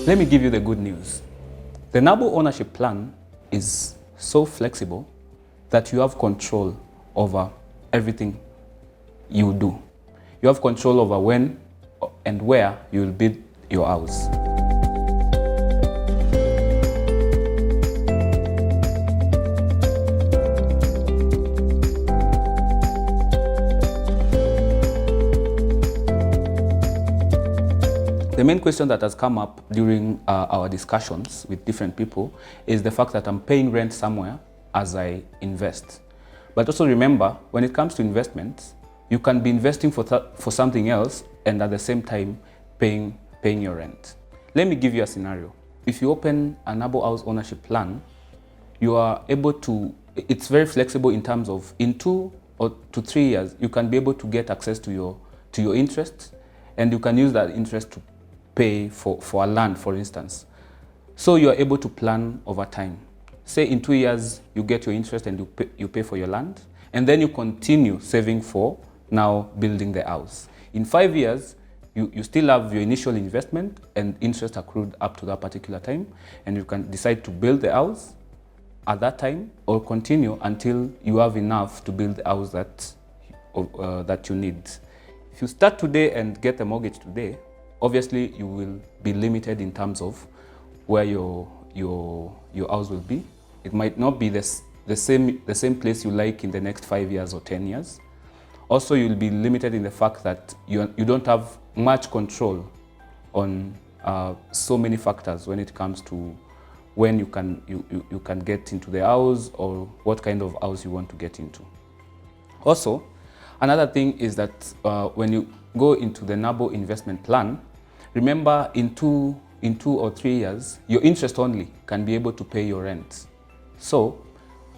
Let me give you the good news. The Nabo ownership plan is so flexible that you have control over everything you do. You have control over when and where you will build your house. The main question that has come up during our discussions with different people is the fact that I'm paying rent somewhere as I invest. But also remember, when it comes to investments, you can be investing for something else and at the same time paying your rent. Let me give you a scenario. If you open a Nabo house ownership plan, you are able to, it's very flexible in terms of in 2 to 3 years, you can be able to get access to your interest, and you can use that interest to pay for a land, for instance. So you are able to plan over time. Say in 2 years, you get your interest and you pay for your land, and then you continue saving for now building the house. In 5 years, you still have your initial investment and interest accrued up to that particular time, and you can decide to build the house at that time or continue until you have enough to build the house that you need. If you start today and get a mortgage today, obviously you will be limited in terms of where your house will be. It might not be the same place you like in the next 5 years or 10 years. Also, you'll be limited in the fact that you don't have much control on so many factors when it comes to when you can get into the house or what kind of house you want to get into. Also, another thing is that when you go into the Nabo investment plan, remember in 2 or 3 years, your interest only can be able to pay your rent. So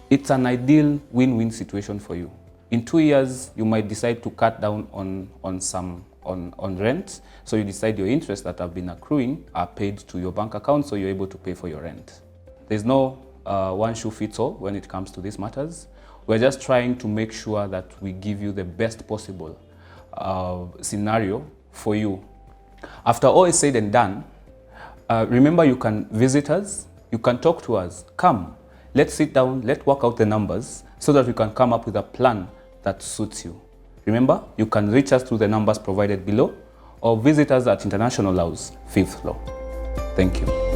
it's an ideal win-win situation for you. In 2 years, you might decide to cut down on rent. So you decide your interest that have been accruing are paid to your bank account, so you're able to pay for your rent. There's no one shoe fits all when it comes to these matters. We're just trying to make sure that we give you the best possible scenario for you. After all is said and done, remember you can visit us, you can talk to us. Come, let's sit down, let's work out the numbers so that we can come up with a plan that suits you. Remember, you can reach us through the numbers provided below or visit us at International House, 5th floor. Thank you.